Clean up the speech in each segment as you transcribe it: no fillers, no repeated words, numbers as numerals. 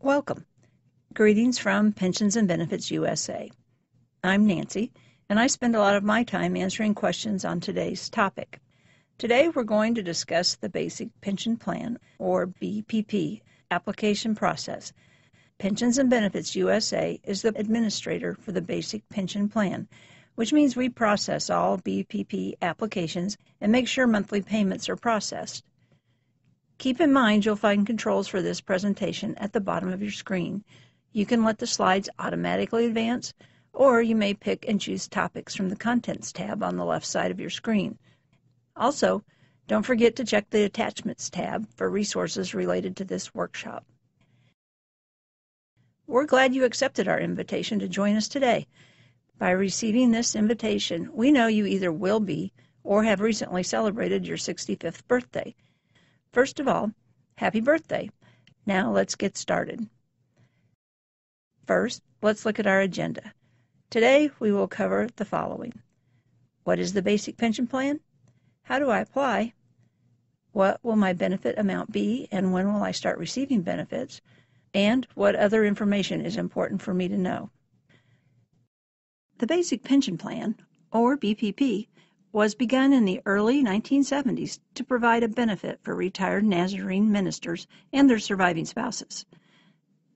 Welcome. Greetings from Pensions and Benefits USA. I'm Nancy, and I spend a lot of my time answering questions on today's topic. Today we're going to discuss the Basic Pension Plan, or BPP, application process. Pensions and Benefits USA is the administrator for the Basic Pension Plan, which means we process all BPP applications and make sure monthly payments are processed. Keep in mind you'll find controls for this presentation at the bottom of your screen. You can let the slides automatically advance, or you may pick and choose topics from the Contents tab on the left side of your screen. Also, don't forget to check the Attachments tab for resources related to this workshop. We're glad you accepted our invitation to join us today. By receiving this invitation, we know you either will be or have recently celebrated your 65th birthday. First of all, happy birthday. Now let's get started. First, let's look at our agenda. Today we will cover the following. What is the Basic Pension Plan? How do I apply? What will my benefit amount be and when will I start receiving benefits? And what other information is important for me to know? The Basic Pension Plan, or BPP, was begun in the early 1970s to provide a benefit for retired Nazarene ministers and their surviving spouses.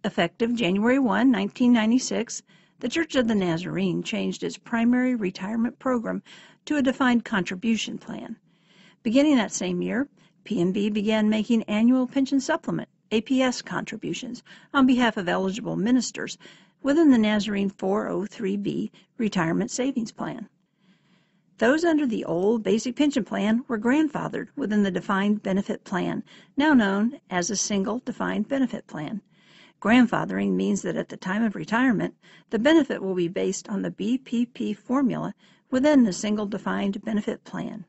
Effective January 1, 1996, the Church of the Nazarene changed its primary retirement program to a defined contribution plan. Beginning that same year, PNB began making annual pension supplement, APS contributions, on behalf of eligible ministers within the Nazarene 403B Retirement Savings Plan. Those under the old Basic Pension Plan were grandfathered within the Defined Benefit Plan, now known as a Single Defined Benefit Plan. Grandfathering means that at the time of retirement, the benefit will be based on the BPP formula within the Single Defined Benefit Plan.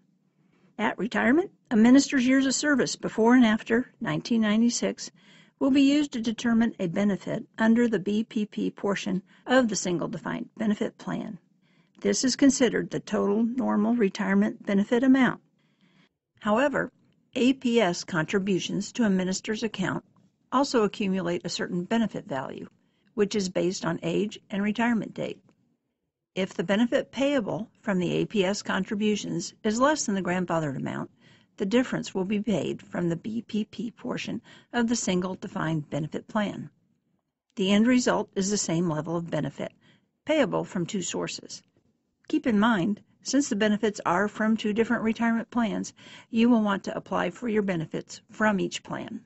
At retirement, a minister's years of service before and after 1996 will be used to determine a benefit under the BPP portion of the Single Defined Benefit Plan. This is considered the total normal retirement benefit amount. However, APS contributions to a minister's account also accumulate a certain benefit value, which is based on age and retirement date. If the benefit payable from the APS contributions is less than the grandfathered amount, the difference will be paid from the BPP portion of the Single Defined Benefit Plan. The end result is the same level of benefit, payable from two sources. Keep in mind, since the benefits are from two different retirement plans, you will want to apply for your benefits from each plan.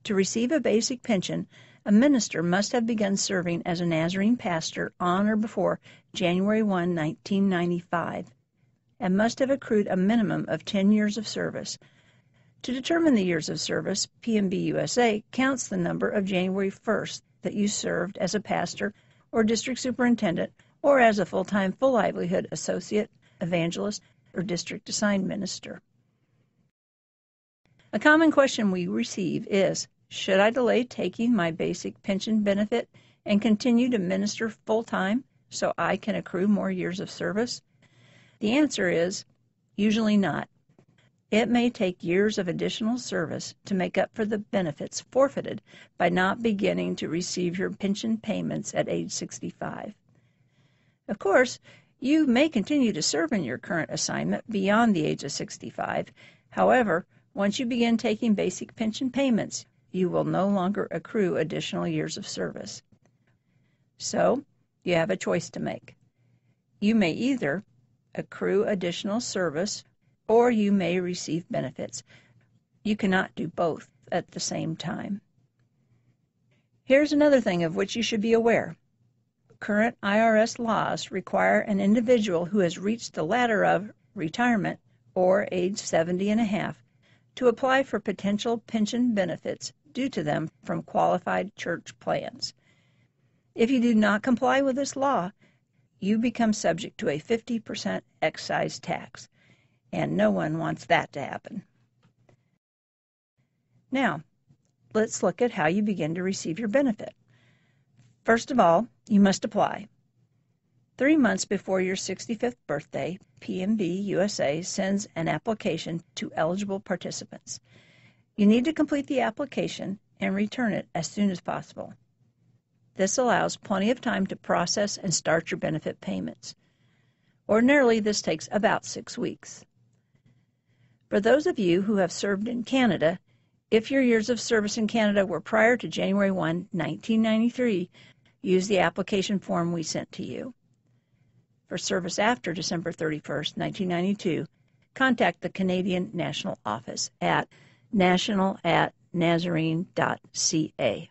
To receive a basic pension, a minister must have begun serving as a Nazarene pastor on or before January 1, 1995, and must have accrued a minimum of 10 years of service. To determine the years of service, PNB USA counts the number of January 1st that you served as a pastor or district superintendent or as a full-time, full livelihood associate, evangelist, or district assigned minister. A common question we receive is, should I delay taking my basic pension benefit and continue to minister full-time so I can accrue more years of service? The answer is, usually not. It may take years of additional service to make up for the benefits forfeited by not beginning to receive your pension payments at age 65. Of course, you may continue to serve in your current assignment beyond the age of 65. However, once you begin taking basic pension payments, you will no longer accrue additional years of service. So, you have a choice to make. You may either accrue additional service or you may receive benefits. You cannot do both at the same time. Here's another thing of which you should be aware. Current IRS laws require an individual who has reached the ladder of retirement or age 70 and a half to apply for potential pension benefits due to them from qualified church plans. If you do not comply with this law, you become subject to a 50% excise tax, and no one wants that to happen. Now, let's look at how you begin to receive your benefit. First of all, you must apply. 3 months before your 65th birthday, PNB USA sends an application to eligible participants. You need to complete the application and return it as soon as possible. This allows plenty of time to process and start your benefit payments. Ordinarily, this takes about 6 weeks. For those of you who have served in Canada, if your years of service in Canada were prior to January 1, 1993, use the application form we sent to you. For service after December 31st, 1992, contact the Canadian National Office at national@nazarene.ca.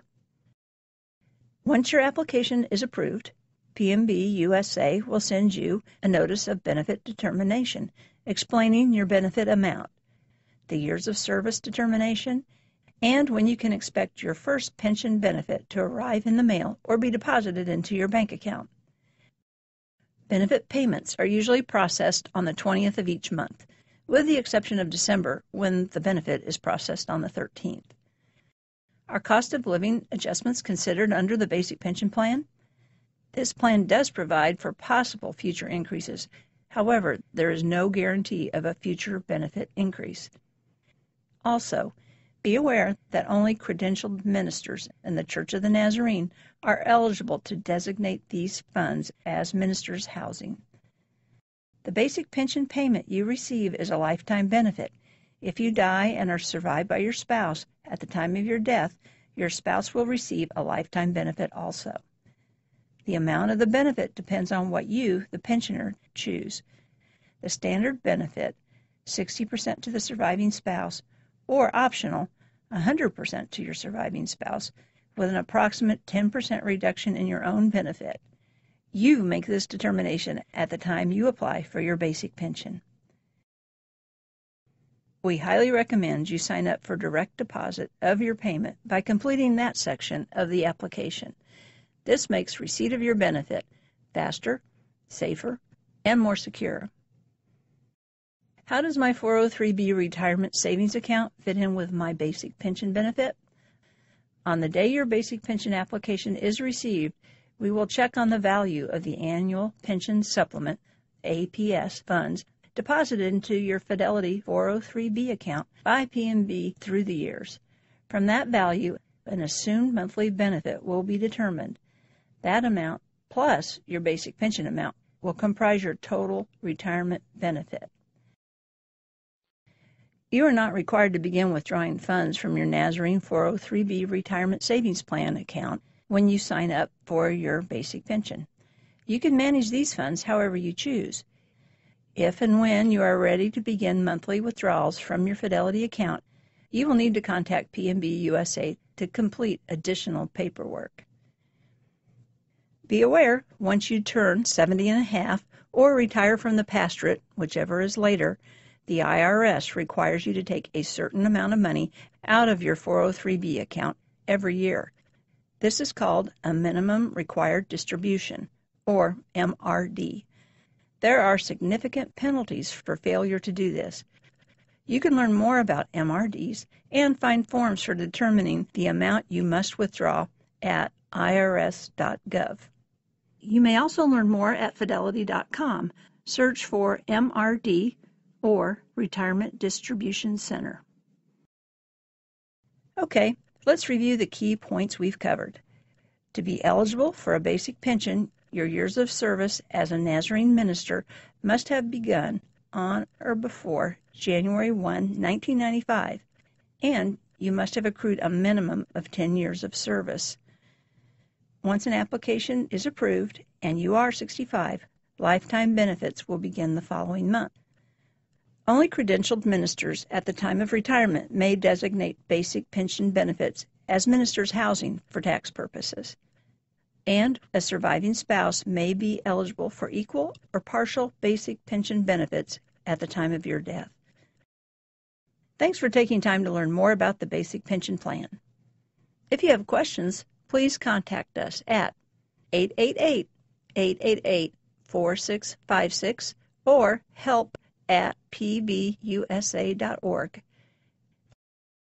Once your application is approved, PNB USA will send you a notice of benefit determination explaining your benefit amount, the years of service determination, and when you can expect your first pension benefit to arrive in the mail or be deposited into your bank account. Benefit payments are usually processed on the 20th of each month, with the exception of December, when the benefit is processed on the 13th. Are cost of living adjustments considered under the basic pension plan? This plan does provide for possible future increases. However, there is no guarantee of a future benefit increase. Also, be aware that only credentialed ministers in the Church of the Nazarene are eligible to designate these funds as ministers' housing. The basic pension payment you receive is a lifetime benefit. If you die and are survived by your spouse at the time of your death, your spouse will receive a lifetime benefit also. The amount of the benefit depends on what you, the pensioner, choose. The standard benefit, 60% to the surviving spouse, or optional, 100% to your surviving spouse, with an approximate 10% reduction in your own benefit. You make this determination at the time you apply for your basic pension. We highly recommend you sign up for direct deposit of your payment by completing that section of the application. This makes receipt of your benefit faster, safer, and more secure. How does my 403B retirement savings account fit in with my basic pension benefit? On the day your basic pension application is received, we will check on the value of the annual pension supplement, APS, funds deposited into your Fidelity 403B account by PNB through the years. From that value, an assumed monthly benefit will be determined. That amount, plus your basic pension amount, will comprise your total retirement benefit. You are not required to begin withdrawing funds from your Nazarene 403B Retirement Savings Plan account when you sign up for your basic pension. You can manage these funds however you choose. If and when you are ready to begin monthly withdrawals from your Fidelity account, you will need to contact PNB USA to complete additional paperwork. Be aware, once you turn 70 and a half or retire from the pastorate, whichever is later, the IRS requires you to take a certain amount of money out of your 403B account every year. This is called a minimum required distribution, or MRD. There are significant penalties for failure to do this. You can learn more about MRDs and find forms for determining the amount you must withdraw at irs.gov. You may also learn more at fidelity.com. Search for MRD or Retirement Distribution Center. Okay, let's review the key points we've covered. To be eligible for a basic pension, your years of service as a Nazarene minister must have begun on or before January 1, 1995, and you must have accrued a minimum of 10 years of service. Once an application is approved and you are 65, lifetime benefits will begin the following month. Only credentialed ministers at the time of retirement may designate basic pension benefits as ministers' housing for tax purposes. And a surviving spouse may be eligible for equal or partial basic pension benefits at the time of your death. Thanks for taking time to learn more about the basic pension plan. If you have questions, please contact us at 888-888-4656 or help@pbusa.org.